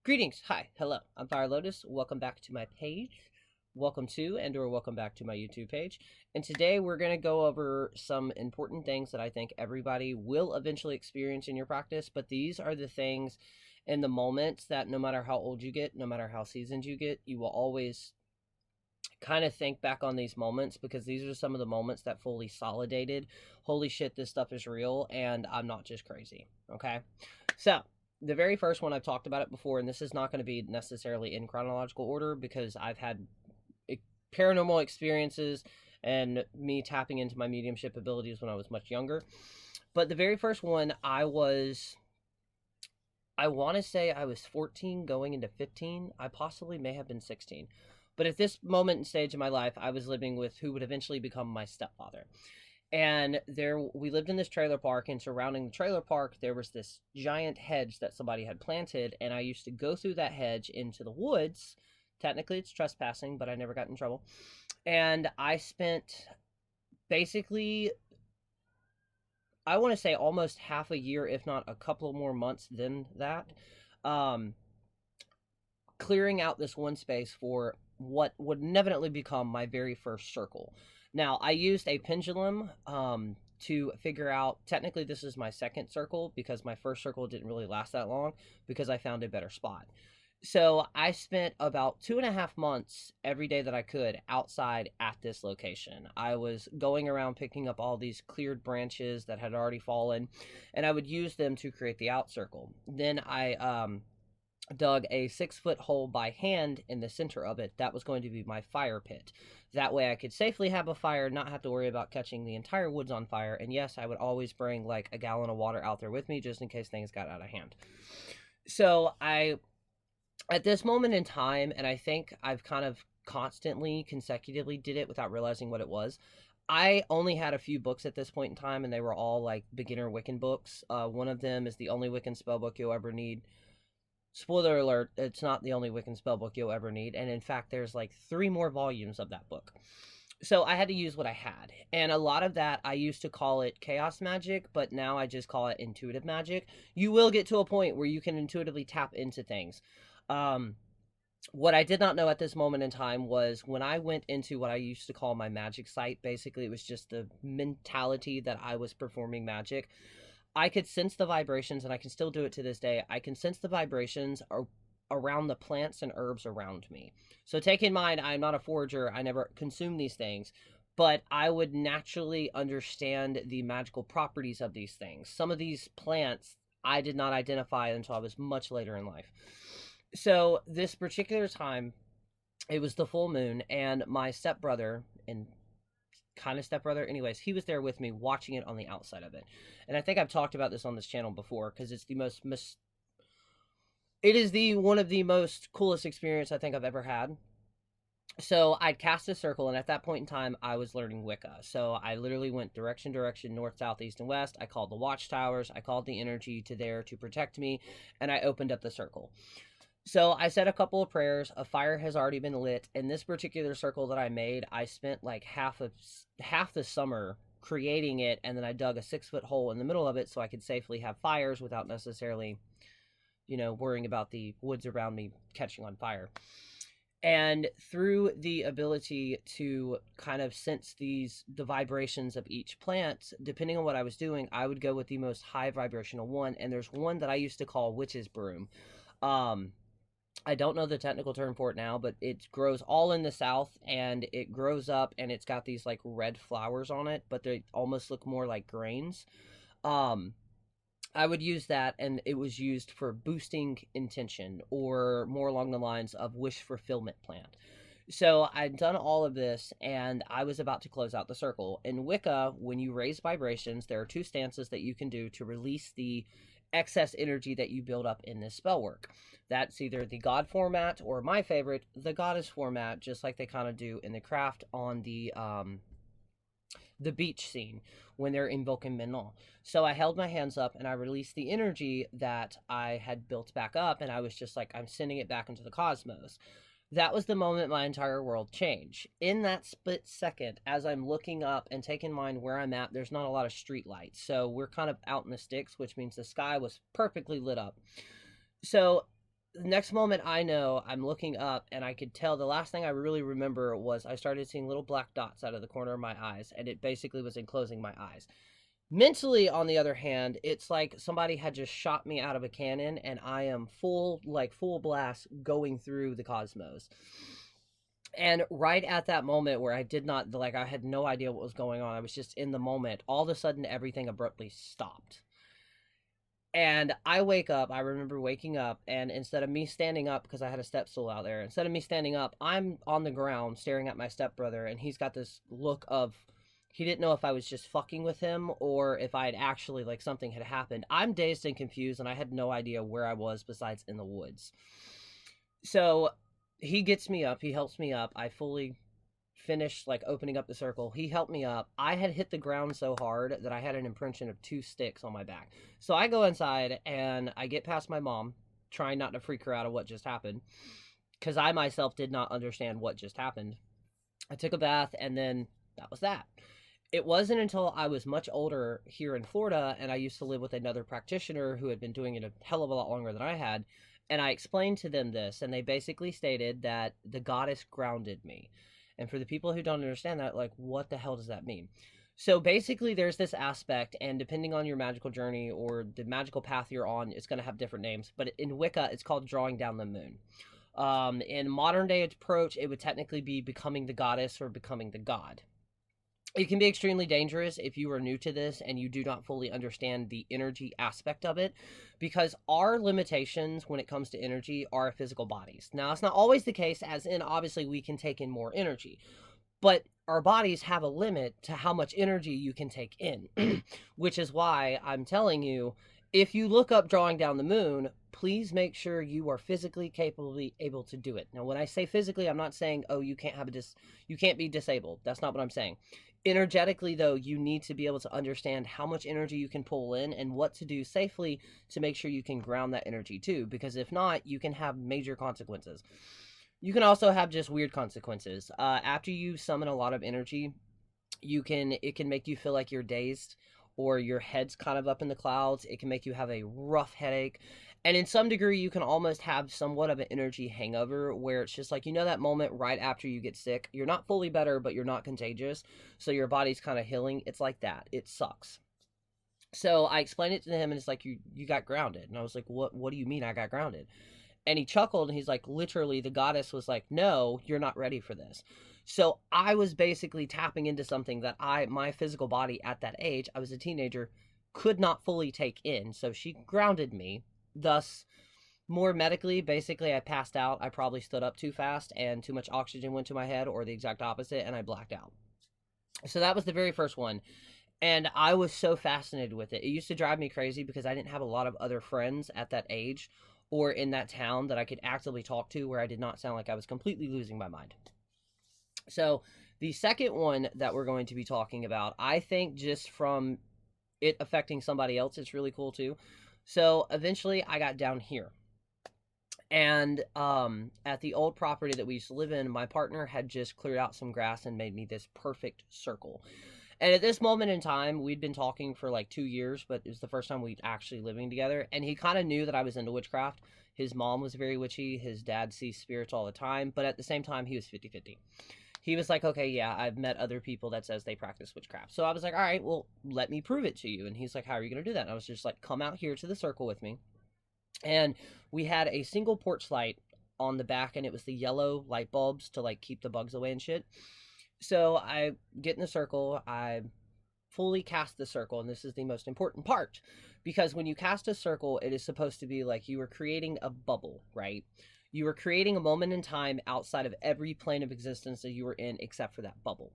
Greetings, hi, hello, I'm Fire Lotus. Welcome back to my page. Welcome to and/or welcome back to my YouTube page. And today we're going to go over some important things that I think everybody will eventually experience in your practice. But these are the things in the moments that no matter how old you get, no matter how seasoned you get, you will always kind of think back on these moments because these are some of the moments that fully solidated. Holy shit, this stuff is real and I'm not just crazy. Okay. So the very first one, I've talked about it before, and this is not going to be necessarily in chronological order because I've had paranormal experiences and me tapping into my mediumship abilities when I was much younger. But the very first one, I want to say I was 14 going into 15. I possibly may have been 16. But at this moment and stage in my life, I was living with who would eventually become my stepfather. And we lived in this trailer park, and surrounding the trailer park, there was this giant hedge that somebody had planted, and I used to go through that hedge into the woods. Technically, it's trespassing, but I never got in trouble. And I spent basically, I want to say almost half a year, if not a couple more months than that, um, clearing out this one space for what would inevitably become my very first circle. Now, I used a pendulum to figure out, technically this is my second circle because my first circle didn't really last that long because I found a better spot. So I spent about 2.5 months every day that I could outside at this location. I was going around picking up all these cleared branches that had already fallen, and I would use them to create the out circle. Then I dug a 6-foot hole by hand in the center of it. That was going to be my fire pit. That way I could safely have a fire, not have to worry about catching the entire woods on fire. And yes, I would always bring like a gallon of water out there with me just in case things got out of hand. So at this moment in time, and I think I've kind of constantly, consecutively did it without realizing what it was. I only had a few books at this point in time, and they were all like beginner Wiccan books. One of them is the only Wiccan spellbook you'll ever need. Spoiler alert, it's not the only Wiccan spellbook you'll ever need, and in fact, there's like 3 more volumes of that book. So I had to use what I had, and a lot of that, I used to call it chaos magic, but now I just call it intuitive magic. You will get to a point where you can intuitively tap into things. What I did not know at this moment in time was when I went into what I used to call my magic site, basically it was just the mentality that I was performing magic. I could sense the vibrations, and I can still do it to this day. I can sense the vibrations around the plants and herbs around me. So take in mind, I'm not a forager. I never consume these things. But I would naturally understand the magical properties of these things. Some of these plants I did not identify until I was much later in life. So this particular time, it was the full moon, and my stepbrother, and kind of stepbrother, anyways, he was there with me watching it on the outside of it. And I think I've talked about this on this channel before because it's the it is the one of the most coolest experience I think I've ever had. So I'd cast a circle, and at that point in time I was learning Wicca. So I literally went direction, north, south, east, and west. I called the watchtowers, I called the energy to there to protect me, and I opened up the circle. So I said a couple of prayers. A fire has already been lit. In this particular circle that I made, I spent like half the summer creating it, and then I dug a 6-foot hole in the middle of it so I could safely have fires without necessarily, worrying about the woods around me catching on fire. And through the ability to kind of sense the vibrations of each plant, depending on what I was doing, I would go with the most high vibrational one. And there's one that I used to call witch's broom. I don't know the technical term for it now, but it grows all in the south, and it grows up, and it's got these like red flowers on it, but they almost look more like grains. I would use that, and it was used for boosting intention, or more along the lines of wish fulfillment plant. So I'd done all of this, and I was about to close out the circle. In Wicca, when you raise vibrations, there are 2 stances that you can do to release the excess energy that you build up in this spell work. That's either the god format, or my favorite, the goddess format, just like they kind of do in the craft on the beach scene when they're invoking Manon. So I held my hands up and I released the energy that I had built back up, and I was just like, I'm sending it back into the cosmos. That was the moment my entire world changed. In that split second, as I'm looking up and taking in mind where I'm at, there's not a lot of street lights. So we're kind of out in the sticks, which means the sky was perfectly lit up. So The next moment I know, I'm looking up and I could tell the last thing I really remember was I started seeing little black dots out of the corner of my eyes, and it basically was enclosing my eyes. Mentally, on the other hand, it's like somebody had just shot me out of a cannon and I am full, like full blast going through the cosmos. And right at that moment where I did not, like, I had no idea what was going on, I was just in the moment, all of a sudden everything abruptly stopped. And I wake up, I remember waking up, and instead of me standing up, because I had a step stool out there, instead of me standing up, I'm on the ground staring at my stepbrother, and he's got this look of, he didn't know if I was just fucking with him or if I had actually, like, something had happened. I'm dazed and confused, and I had no idea where I was besides in the woods. So he gets me up, he helps me up. I fully finished, like, opening up the circle. He helped me up. I had hit the ground so hard that I had an impression of 2 sticks on my back. So I go inside and I get past my mom, trying not to freak her out of what just happened, because I myself did not understand what just happened. I took a bath, and then that was that. It wasn't until I was much older here in Florida, and I used to live with another practitioner who had been doing it a hell of a lot longer than I had, and I explained to them this, and they basically stated that the goddess grounded me. And for the people who don't understand that, like, what the hell does that mean? So basically, there's this aspect, and depending on your magical journey or the magical path you're on, it's going to have different names. But in Wicca, it's called drawing down the moon. In modern day approach, it would technically be becoming the goddess or becoming the god. It can be extremely dangerous if you are new to this and you do not fully understand the energy aspect of it, because our limitations when it comes to energy are physical bodies. Now, it's not always the case, as in obviously we can take in more energy, but our bodies have a limit to how much energy you can take in, which is why I'm telling you, if you look up drawing down the moon, please make sure you are physically capably able to do it. Now, when I say physically, I'm not saying, oh, you can't have you can't be disabled. That's not what I'm saying. Energetically, though, you need to be able to understand how much energy you can pull in and what to do safely to make sure you can ground that energy too, because if not, you can have major consequences. You can also have just weird consequences. After you summon a lot of energy, it can make you feel like you're dazed, or your head's kind of up in the clouds. It can make you have a rough headache. And in some degree, you can almost have somewhat of an energy hangover, where it's just like, you know, that moment right after you get sick, you're not fully better, but you're not contagious. So your body's kind of healing. It's like that. It sucks. So I explained it to him, and it's like, you got grounded. And I was like, what do you mean I got grounded? And he chuckled, and he's like, literally, the goddess was like, no, you're not ready for this. So I was basically tapping into something that my physical body at that age, I was a teenager, could not fully take in. So she grounded me. Thus, more medically, basically, I passed out. I probably stood up too fast and too much oxygen went to my head, or the exact opposite, and I blacked out. So that was the very first one. And I was so fascinated with it. It used to drive me crazy because I didn't have a lot of other friends at that age or in that town that I could actively talk to where I did not sound like I was completely losing my mind. So the second one that we're going to be talking about, I think just from it affecting somebody else, it's really cool too. So eventually I got down here. And at the old property that we used to live in, my partner had just cleared out some grass and made me this perfect circle. And at this moment in time, we'd been talking for like 2 years, but it was the first time we'd actually living together. And he kind of knew that I was into witchcraft. His mom was very witchy. His dad sees spirits all the time. But at the same time, he was 50-50. He was like, okay, yeah, I've met other people that says they practice witchcraft. So I was like, all right, well, let me prove it to you. And he's like, how are you going to do that? And I was just like, come out here to the circle with me. And we had a single porch light on the back, and it was the yellow light bulbs to like keep the bugs away and shit. So I get in the circle, I fully cast the circle, and this is the most important part, because when you cast a circle, it is supposed to be like you are creating a bubble, right? You are creating a moment in time outside of every plane of existence that you were in except for that bubble.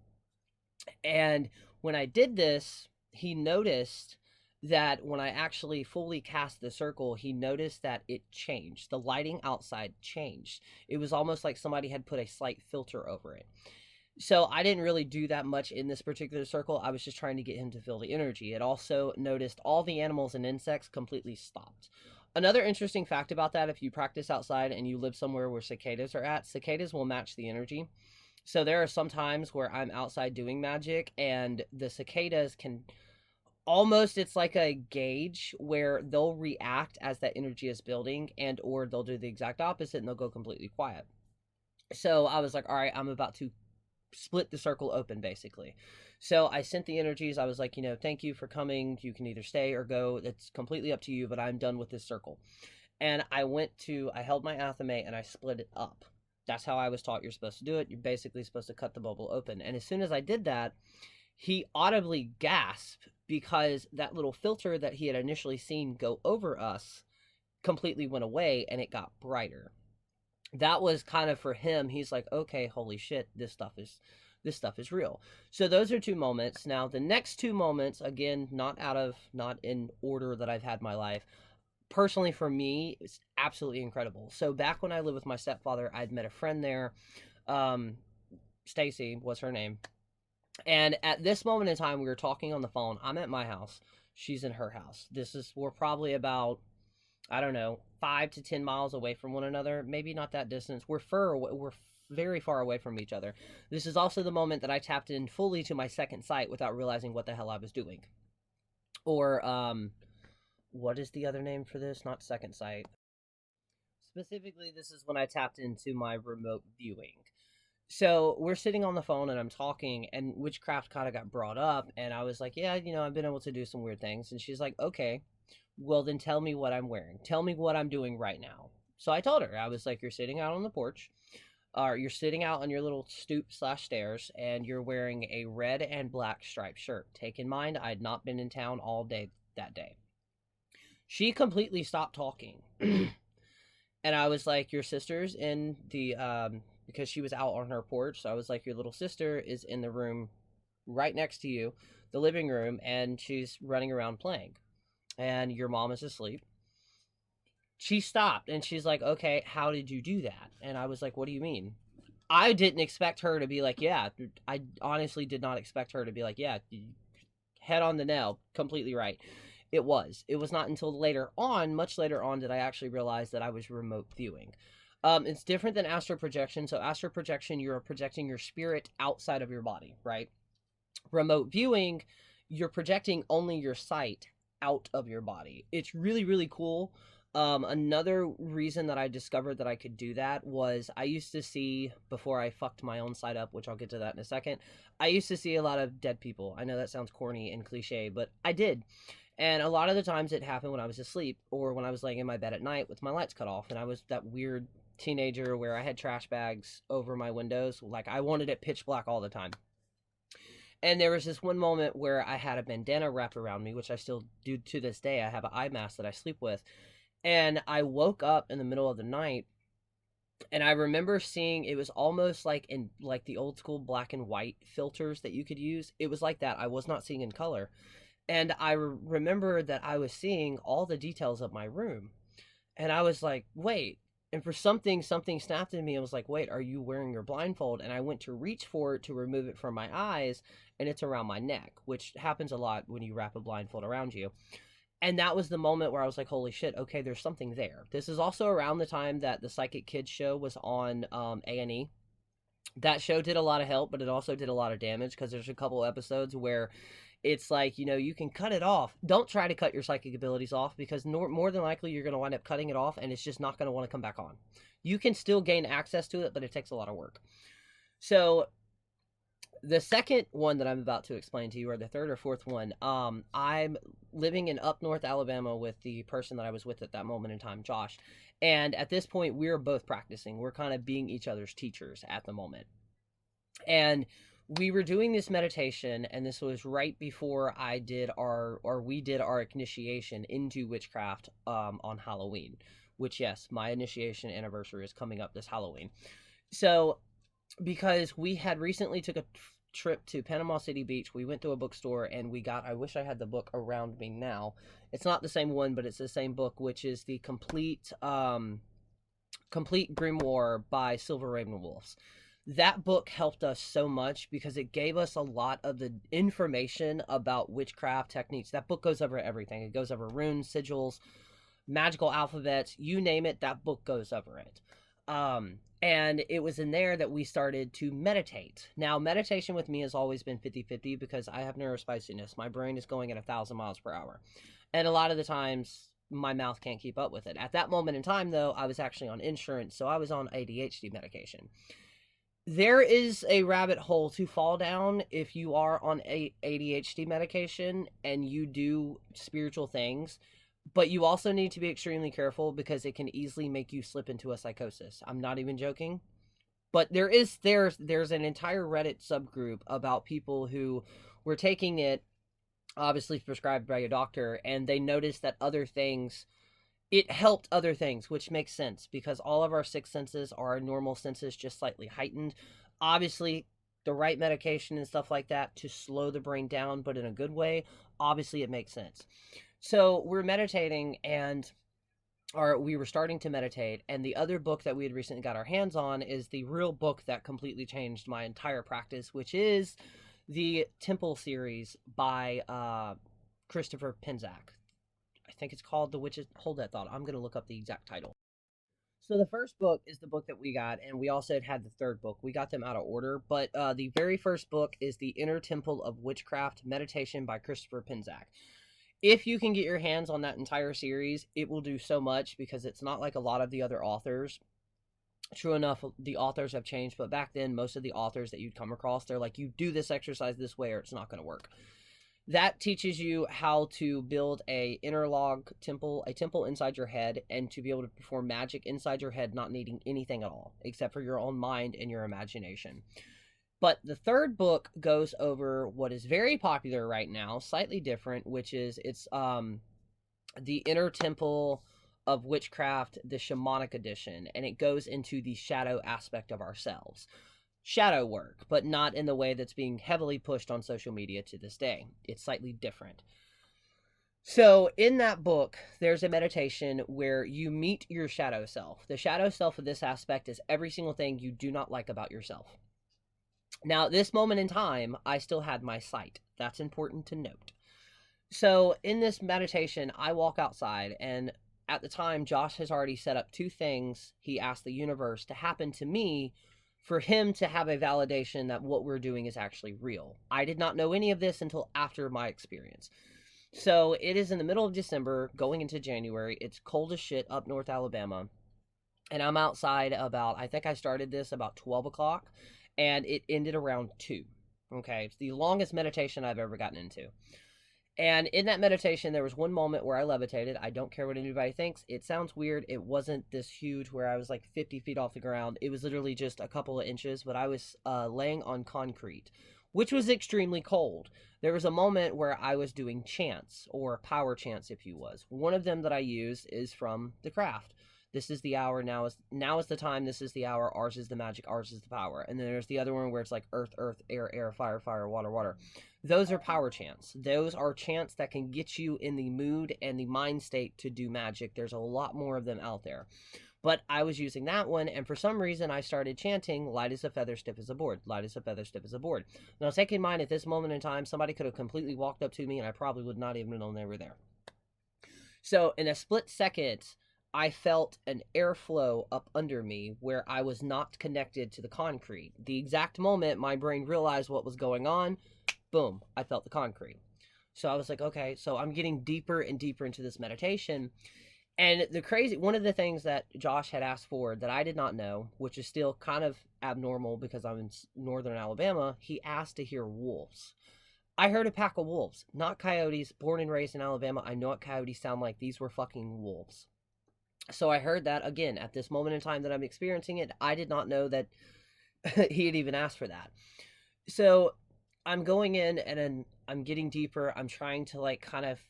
And when I did this, he noticed that when I actually fully cast the circle, he noticed that it changed. The lighting outside changed. It was almost like somebody had put a slight filter over it. So I didn't really do that much in this particular circle. I was just trying to get him to feel the energy. It also noticed all the animals and insects completely stopped. Another interesting fact about that, if you practice outside and you live somewhere where cicadas are at, cicadas will match the energy. So there are some times where I'm outside doing magic and the cicadas can almost it's like a gauge where they'll react as that energy is building, and or they'll do the exact opposite and they'll go completely quiet. So I was like, all right, I'm about to split the circle open, basically. So I sent the energies. I was like, thank you for coming. You can either stay or go. It's completely up to you, but I'm done with this circle. And I held my athame and I split it up. That's how I was taught you're supposed to do it. You're basically supposed to cut the bubble open. And as soon as I did that, he audibly gasped because that little filter that he had initially seen go over us completely went away and it got brighter. That was kind of for him. He's like, okay, holy shit, this stuff is real. So those are two moments. Now the next two moments, again, not in order that I've had my life. Personally, for me, it's absolutely incredible. So back when I lived with my stepfather, I'd met a friend there. Stacy was her name. And at this moment in time, we were talking on the phone. I'm at my house. She's in her house. We're probably about, I don't know, 5 to 10 miles away from one another. Maybe not that distance. We're very far away from each other. This is also the moment that I tapped in fully to my second sight without realizing what the hell I was doing. Or, what is the other name for this? Not second sight. Specifically, this is when I tapped into my remote viewing. So we're sitting on the phone and I'm talking, and witchcraft kind of got brought up, and I was like, yeah, I've been able to do some weird things. And she's like, okay, well then tell me what I'm wearing. Tell me what I'm doing right now. So I told her, I was like, you're sitting out on the porch, or you're sitting out on your little stoop/stairs, and you're wearing a red and black striped shirt. Take in mind, I had not been in town all day that day. She completely stopped talking. And I was like, your sister's in the, because she was out on her porch. So I was like, your little sister is in the room right next to you, the living room, and she's running around playing. And your mom is asleep. She stopped and she's like, okay, how did you do that? And I was like, what do you mean? I didn't expect her to be like, yeah. I honestly did not expect her to be like, yeah, head on the nail, completely right. It was not until later on, much later on, did I actually realize that I was remote viewing. It's different than astral projection. So astral projection, you're projecting your spirit outside of your body, right? Remote viewing, you're projecting only your sight out of your body. It's really, really cool. Another reason that I discovered that I could do that was I used to see, before I fucked my own side up, which I'll get to that in a second, I used to see a lot of dead people. I know that sounds corny and cliche, but I did. And a lot of the times it happened when I was asleep or when I was laying in my bed at night with my lights cut off. And I was that weird teenager where I had trash bags over my windows. Like I wanted it pitch black all the time. And there was this one moment where I had a bandana wrapped around me, which I still do to this day. I have an eye mask that I sleep with. And I woke up in the middle of the night, and I remember seeing, it was almost like in like the old school black and white filters that you could use. It was like that. I was not seeing in color. And I remember that I was seeing all the details of my room. And I was like, wait. And for something snapped in me and was like, wait, are you wearing your blindfold? And I went to reach for it to remove it from my eyes, and it's around my neck, which happens a lot when you wrap a blindfold around you. And that was the moment where I was like, holy shit, okay, there's something there. This is also around the time that the Psychic Kids show was on A&E. That show did a lot of help, but it also did a lot of damage because there's a couple episodes where it's like, you can cut it off. Don't try to cut your psychic abilities off because more than likely you're going to wind up cutting it off and it's just not going to want to come back on. You can still gain access to it, but it takes a lot of work. So the second one that I'm about to explain to you, or the third or fourth one, I'm living in up north Alabama with the person that I was with at that moment in time, Josh. And at this point, we're both practicing. We're kind of being each other's teachers at the moment. And we were doing this meditation, and this was right before we did our initiation into witchcraft on Halloween. Which, yes, my initiation anniversary is coming up this Halloween. So because we had recently took a trip to Panama City Beach, we went to a bookstore and I wish I had the book around me now. It's not the same one, but it's the same book, which is the complete grimoire by Silver Ravenwolves. That book helped us so much because it gave us a lot of the information about witchcraft techniques. That book goes over everything. It goes over runes, sigils, magical alphabets, you name it, that book goes over it. And it was in there that we started to meditate. Now, meditation with me has always been 50-50 because I have neurospiciness. My brain is going at 1,000 miles per hour. And a lot of the times, my mouth can't keep up with it. At that moment in time, though, I was actually on insurance, so I was on ADHD medication. There is a rabbit hole to fall down if you are on ADHD medication and you do spiritual things, but you also need to be extremely careful because it can easily make you slip into a psychosis. I'm not even joking. But there's an entire Reddit subgroup about people who were taking it obviously prescribed by a doctor, and they noticed that other things, it helped other things, which makes sense because all of our six senses are our normal senses, just slightly heightened. Obviously, the right medication and stuff like that to slow the brain down, but in a good way, obviously it makes sense. So we're meditating and or we were starting to meditate, and the other book that we had recently got our hands on is the real book that completely changed my entire practice, which is the Temple series by Christopher Penczak. I think it's called The Witches. Hold that thought. I'm going to look up the exact title. So the first book is the book that we got, and we also had the third book. We got them out of order, but the very first book is The Inner Temple of Witchcraft Meditation by Christopher Penczak. If you can get your hands on that entire series, it will do so much because it's not like a lot of the other authors. True enough, the authors have changed, but back then, most of the authors that you'd come across, they're like, you do this exercise this way or it's not going to work. That teaches you how to build a interlog temple, a temple inside your head, and to be able to perform magic inside your head, not needing anything at all, except for your own mind and your imagination. But the third book goes over what is very popular right now, slightly different, which is it's the Inner Temple of Witchcraft, the Shamanic Edition, and it goes into the shadow aspect of ourselves. Shadow work, but not in the way that's being heavily pushed on social media to this day. It's slightly different. So in that book, there's a meditation where you meet your shadow self. The shadow self of this aspect is every single thing you do not like about yourself. Now, at this moment in time, I still had my sight. That's important to note. So in this meditation, I walk outside, and at the time, Josh has already set up two things he asked the universe to happen to me for him to have a validation that what we're doing is actually real. I did not know any of this until after my experience. So it is in the middle of December, going into January. It's cold as shit up North Alabama. And I'm outside about, I think I started this about 12 o'clock, and it ended around 2. Okay, it's the longest meditation I've ever gotten into. And in that meditation, there was one moment where I levitated. I don't care what anybody thinks. It sounds weird. It wasn't this huge where I was like 50 feet off the ground. It was literally just a couple of inches, but I was laying on concrete, which was extremely cold. There was a moment where I was doing chants, or power chants, if you was. One of them that I use is from The Craft. This is the hour, now is the time, this is the hour, ours is the magic, ours is the power. And then there's the other one where it's like earth, earth, air, air, fire, fire, water, water. Those are power chants. Those are chants that can get you in the mood and the mind state to do magic. There's a lot more of them out there. But I was using that one, and for some reason I started chanting, light as a feather, stiff as a board. Light as a feather, stiff as a board. Now take in mind, at this moment in time, somebody could have completely walked up to me and I probably would not even know they were there. So in a split second, I felt an airflow up under me where I was not connected to the concrete. The exact moment my brain realized what was going on, boom, I felt the concrete. So I was like, okay, so I'm getting deeper and deeper into this meditation. And one of the things that Josh had asked for that I did not know, which is still kind of abnormal because I'm in northern Alabama, he asked to hear wolves. I heard a pack of wolves, not coyotes. Born and raised in Alabama, I know what coyotes sound like. These were fucking wolves. So I heard that again at this moment in time that I'm experiencing it. I did not know that he had even asked for that. So I'm going in and I'm getting deeper. I'm trying to like kind of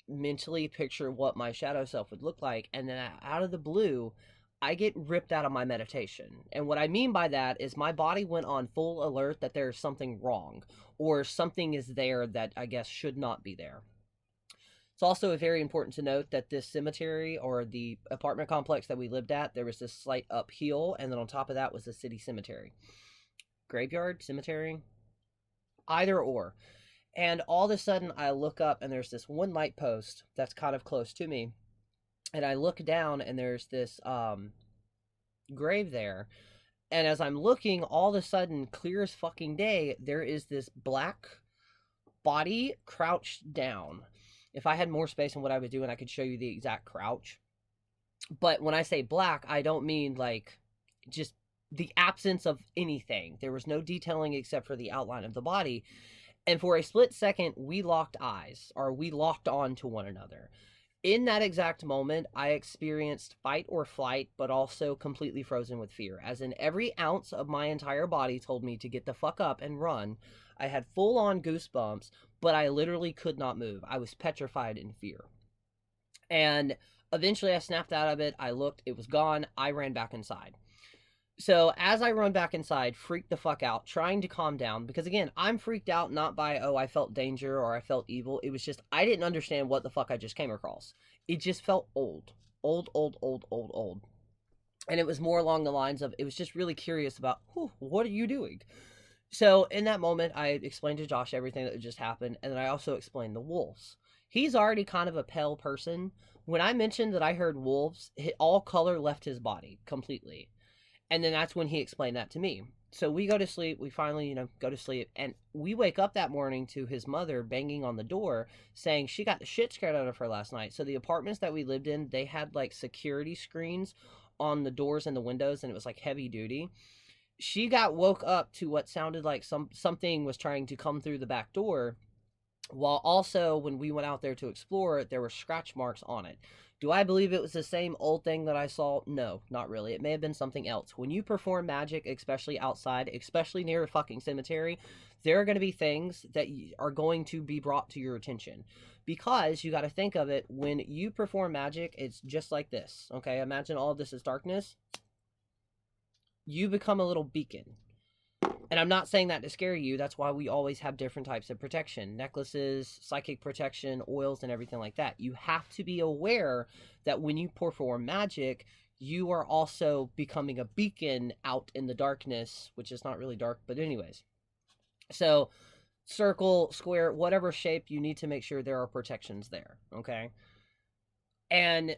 mentally picture what my shadow self would look like. And then out of the blue, I get ripped out of my meditation. And what I mean by that is my body went on full alert that there's something wrong or something is there that I guess should not be there. It's also very important to note that this cemetery or the apartment complex that we lived at, there was this slight uphill, and then on top of that was the city cemetery. Graveyard, cemetery, either or. And all of a sudden I look up and there's this one light post that's kind of close to me. And I look down and there's this grave there. And as I'm looking, all of a sudden, clear as fucking day, there is this black body crouched down. If I had more space on what I was doing, I could show you the exact crouch. But when I say black, I don't mean like just the absence of anything. There was no detailing except for the outline of the body. And for a split second, we locked eyes, or we locked on to one another. In that exact moment, I experienced fight or flight, but also completely frozen with fear. As in, every ounce of my entire body told me to get the fuck up and run. I had full on goosebumps, but I literally could not move. I was petrified in fear. And eventually I snapped out of it. I looked, it was gone. I ran back inside. So as I run back inside, freaked the fuck out, trying to calm down, because again, I'm freaked out not by, oh, I felt danger or I felt evil. It was just, I didn't understand what the fuck I just came across. It just felt old. Old, old, old, old, old. And it was more along the lines of, it was just really curious about, what are you doing? So in that moment, I explained to Josh everything that had just happened, and then I also explained the wolves. He's already kind of a pale person. When I mentioned that I heard wolves, all color left his body completely. And then that's when he explained that to me. So we go to sleep. We finally, go to sleep. And we wake up that morning to his mother banging on the door saying she got the shit scared out of her last night. So the apartments that we lived in, they had like security screens on the doors and the windows, and it was like heavy duty. She got woke up to what sounded like something was trying to come through the back door. While also, when we went out there to explore, there were scratch marks on it. Do I believe it was the same old thing that I saw? No, not really. It may have been something else. When you perform magic, especially outside, especially near a fucking cemetery, there are going to be things that are going to be brought to your attention. Because you got to think of it, when you perform magic, it's just like this. Okay, imagine all of this is darkness. You become a little beacon. And I'm not saying that to scare you. That's why we always have different types of protection. Necklaces, psychic protection, oils, and everything like that. You have to be aware that when you perform magic, you are also becoming a beacon out in the darkness, which is not really dark, but anyways. So, circle, square, whatever shape, you need to make sure there are protections there, okay? And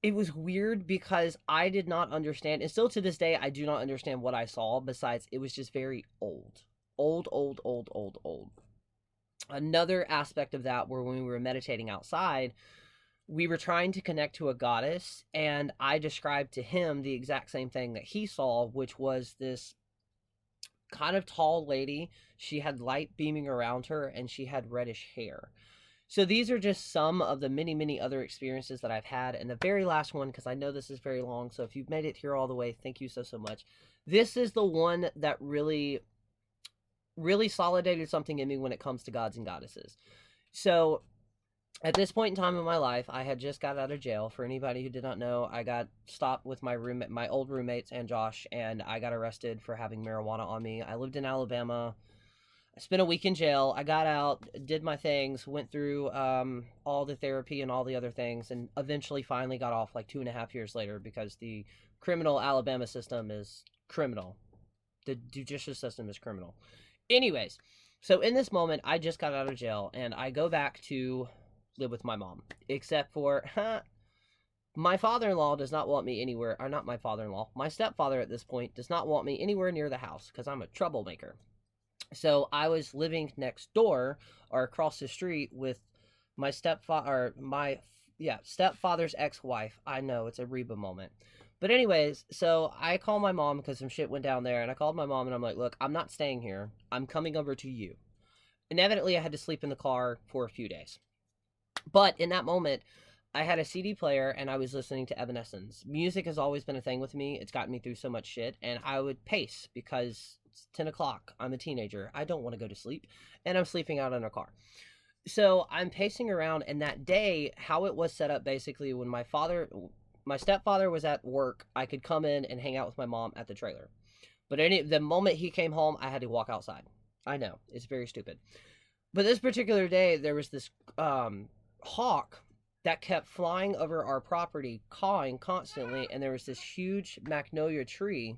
it was weird because I did not understand, and still to this day, I do not understand what I saw, besides it was just very old. Old, old, old, old, old. Another aspect of that were when we were meditating outside, we were trying to connect to a goddess, and I described to him the exact same thing that he saw, which was this kind of tall lady. She had light beaming around her, and she had reddish hair. So these are just some of the many, many other experiences that I've had. And the very last one, because I know this is very long, so if you've made it here all the way, thank you so, so much. This is the one that really, really solidated something in me when it comes to gods and goddesses. So at this point in time in my life, I had just got out of jail. For anybody who did not know, I got stopped with my old roommates and Josh, and I got arrested for having marijuana on me. I lived in Alabama. I spent a week in jail. I got out, did my things, went through all the therapy and all the other things, and eventually finally got off like 2.5 years later because the criminal Alabama system is criminal. The judicial system is criminal. Anyways, so in this moment, I just got out of jail, and I go back to live with my mom. Except for, my father-in-law does not want me anywhere, or not my father-in-law, my stepfather at this point does not want me anywhere near the house because I'm a troublemaker. So I was living next door or across the street with my stepfather's ex-wife. I know, it's a Reba moment. But anyways, so I call my mom because some shit went down there, and I called my mom and I'm like, look, I'm not staying here. I'm coming over to you. And evidently I had to sleep in the car for a few days. But in that moment, I had a CD player and I was listening to Evanescence. Music has always been a thing with me. It's gotten me through so much shit, and I would pace because it's 10 o'clock. I'm a teenager. I don't want to go to sleep, and I'm sleeping out in a car. So I'm pacing around, and that day, how it was set up basically, when my stepfather was at work, I could come in and hang out with my mom at the trailer. But the moment he came home, I had to walk outside. I know, it's very stupid. But this particular day, there was this hawk that kept flying over our property, cawing constantly, and there was this huge magnolia tree.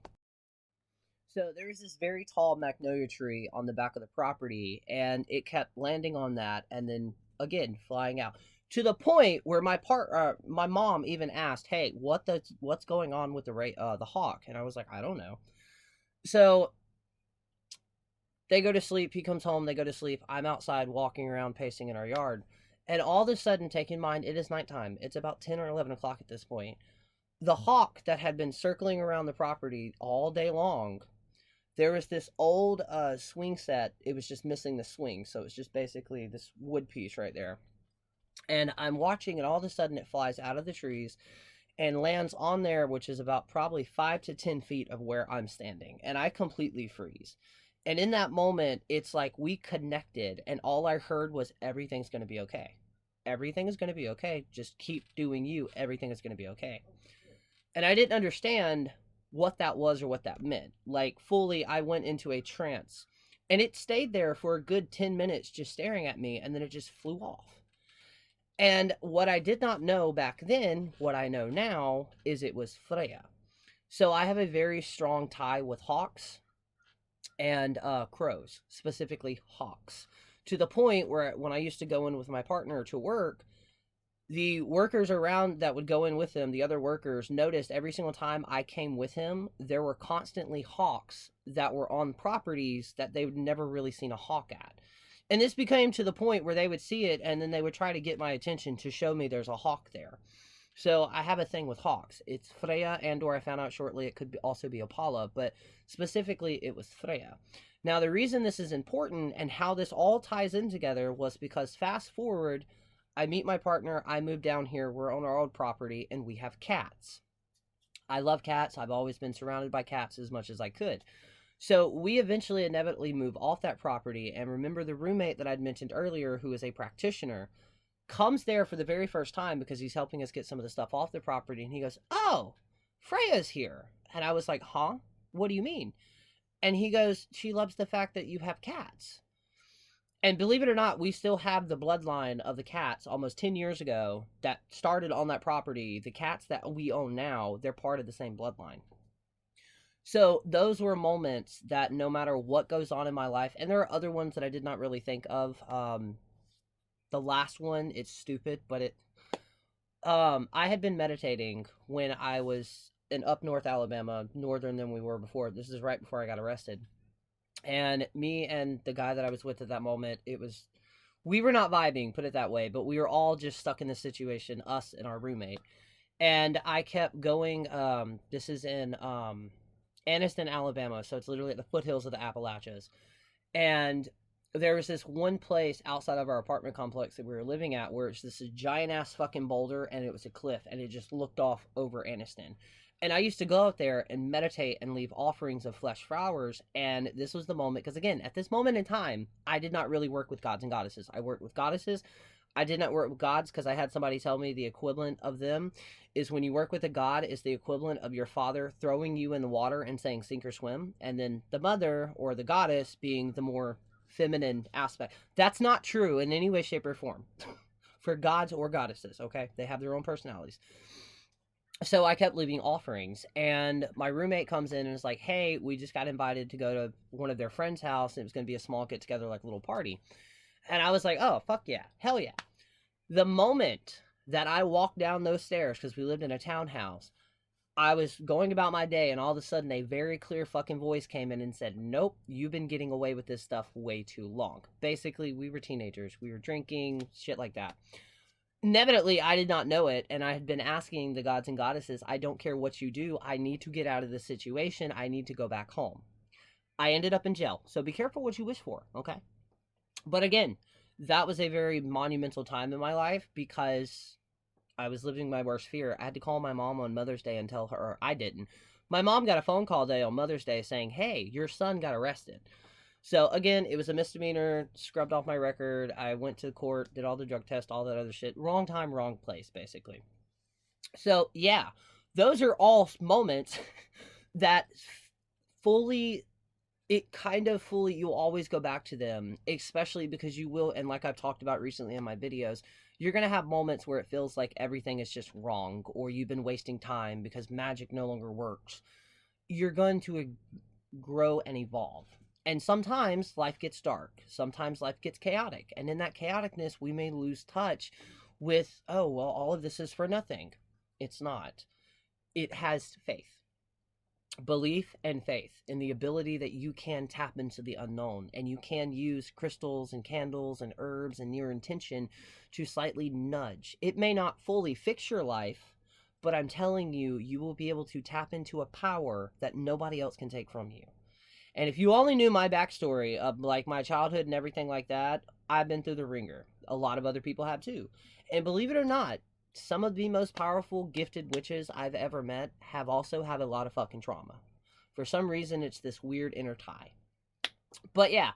So there was this very tall magnolia tree on the back of the property, and it kept landing on that and then again flying out, to the point where my mom even asked, "Hey, what's going on with the hawk?" And I was like, "I don't know." So they go to sleep. He comes home. They go to sleep. I'm outside walking around, pacing in our yard, and all of a sudden, take in mind, it is nighttime. It's about 10 or 11 o'clock at this point. The hawk that had been circling around the property all day long, there was this old swing set. It was just missing the swing, so it's just basically this wood piece right there. And I'm watching, and all of a sudden it flies out of the trees and lands on there, which is about probably 5 to 10 feet of where I'm standing. And I completely freeze. And in that moment, it's like we connected, and all I heard was, everything's going to be okay. Everything is going to be okay. Just keep doing you. Everything is going to be okay. And I didn't understand what that was or what that meant. Like, fully, I went into a trance. And it stayed there for a good 10 minutes just staring at me, and then it just flew off. And what I did not know back then, what I know now, is it was Freya. So I have a very strong tie with hawks and crows, specifically hawks, to the point where when I used to go in with my partner to work, the workers around that would go in with him, the other workers, noticed every single time I came with him, there were constantly hawks that were on properties that they would never really seen a hawk at. And this became to the point where they would see it, and then they would try to get my attention to show me there's a hawk there. So I have a thing with hawks. It's Freya, and or I found out shortly it could also be Apollo, but specifically it was Freya. Now, the reason this is important and how this all ties in together was because fast forward, I meet my partner, I move down here, we're on our old property, and we have cats. I love cats. I've always been surrounded by cats as much as I could. So we eventually inevitably move off that property, and remember the roommate that I'd mentioned earlier, who is a practitioner, comes there for the very first time because he's helping us get some of the stuff off the property, and he goes, "Oh, Freya's here." And I was like, "Huh? What do you mean?" And he goes, "She loves the fact that you have cats." And believe it or not, we still have the bloodline of the cats almost 10 years ago that started on that property. The cats that we own now, they're part of the same bloodline. So those were moments that no matter what goes on in my life, and there are other ones that I did not really think of. The last one, it's stupid, but I had been meditating when I was in up north Alabama, northern than we were before. This is right before I got arrested. And me and the guy that I was with at that moment, we were not vibing, put it that way, but we were all just stuck in this situation, us and our roommate. And I kept going, this is in Anniston, Alabama, so it's literally at the foothills of the Appalachians. And there was this one place outside of our apartment complex that we were living at where it's this giant ass fucking boulder, and it was a cliff, and it just looked off over Anniston. And I used to go out there and meditate and leave offerings of flesh flowers. And this was the moment, because again, at this moment in time, I did not really work with gods and goddesses. I worked with goddesses. I did not work with gods because I had somebody tell me the equivalent of them is when you work with a god is the equivalent of your father throwing you in the water and saying sink or swim. And then the mother or the goddess being the more feminine aspect. That's not true in any way, shape, or form for gods or goddesses, okay? They have their own personalities. So I kept leaving offerings, and my roommate comes in and is like, "Hey, we just got invited to go to one of their friends' house, and it was going to be a small get-together, like a little party." And I was like, "Oh, fuck yeah. Hell yeah." The moment that I walked down those stairs, because we lived in a townhouse, I was going about my day, and all of a sudden a very clear fucking voice came in and said, "Nope, you've been getting away with this stuff way too long." Basically, we were teenagers. We were drinking, shit like that. Inevitably, I did not know it, and I had been asking the gods and goddesses, "I don't care what you do, I need to get out of this situation, I need to go back home." I ended up in jail, so be careful what you wish for, okay? But again, that was a very monumental time in my life because I was living my worst fear. I had to call my mom on Mother's Day and tell her, or I didn't. My mom got a phone call day on Mother's Day saying, "Hey, your son got arrested." So again, it was a misdemeanor, scrubbed off my record. I went to court, did all the drug tests, all that other shit. Wrong time, wrong place, basically. So yeah, those are all moments that fully, you'll always go back to them, especially because you will, and like I've talked about recently in my videos, you're going to have moments where it feels like everything is just wrong, or you've been wasting time because magic no longer works. You're going to grow and evolve. And sometimes life gets dark. Sometimes life gets chaotic. And in that chaoticness, we may lose touch with, oh, well, all of this is for nothing. It's not. It has faith, belief, and faith in the ability that you can tap into the unknown, and you can use crystals and candles and herbs and your intention to slightly nudge. It may not fully fix your life, but I'm telling you, you will be able to tap into a power that nobody else can take from you. And if you only knew my backstory of like my childhood and everything like that, I've been through the ringer. A lot of other people have too. And believe it or not, some of the most powerful gifted witches I've ever met have also had a lot of fucking trauma. For some reason, it's this weird inner tie. But yeah,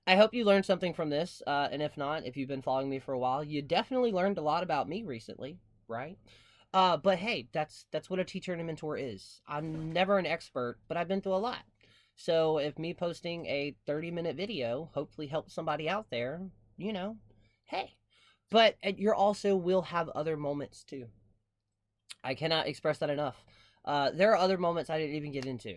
I hope you learned something from this. And if not, if you've been following me for a while, you definitely learned a lot about me recently, right? But hey, that's what a teacher and a mentor is. I'm never an expert, but I've been through a lot. So if me posting a 30-minute video hopefully helps somebody out there, you know, hey. But you also will have other moments too. I cannot express that enough. There are other moments I didn't even get into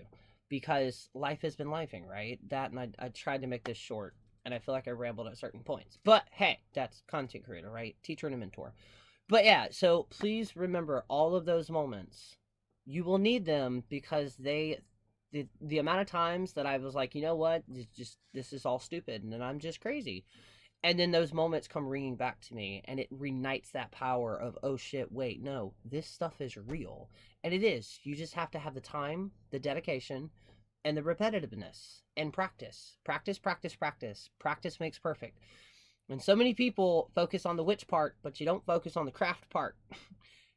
because life has been lifing, right? That, and I tried to make this short, and I feel like I rambled at certain points. But hey, that's content creator, right? Teacher and a mentor. But yeah, so please remember all of those moments. You will need them because the amount of times that I was like, you know what, this is all stupid, and then I'm just crazy. And then those moments come ringing back to me, and it reignites that power of, oh shit, wait, no, this stuff is real. And it is. You just have to have the time, the dedication, and the repetitiveness, and practice. Practice, practice, practice. Practice makes perfect. And so many people focus on the witch part, but you don't focus on the craft part.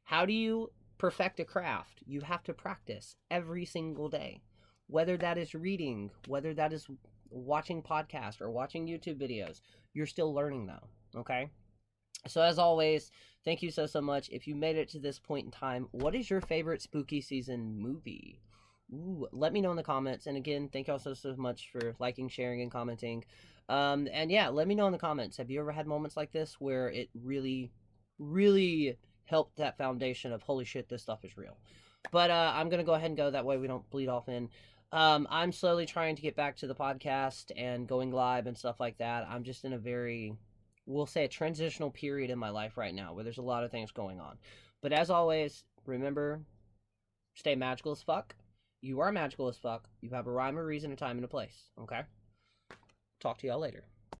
How do you perfect a craft? You have to practice every single day. Whether that is reading, whether that is watching podcasts or watching YouTube videos, you're still learning though, okay? So as always, thank you so much. If you made it to this point in time, what is your favorite spooky season movie? Ooh, let me know in the comments. And again, thank you all so much for liking, sharing, and commenting. And yeah, let me know in the comments. Have you ever had moments like this where it really, really helped that foundation of, holy shit, this stuff is real? But I'm going to go ahead and go. That way we don't bleed off in. I'm slowly trying to get back to the podcast and going live and stuff like that. I'm just in a very, we'll say, a transitional period in my life right now where there's a lot of things going on. But as always, remember, stay magical as fuck. You are magical as fuck. You have a rhyme, a reason, a time, and a place. Okay? Talk to y'all later.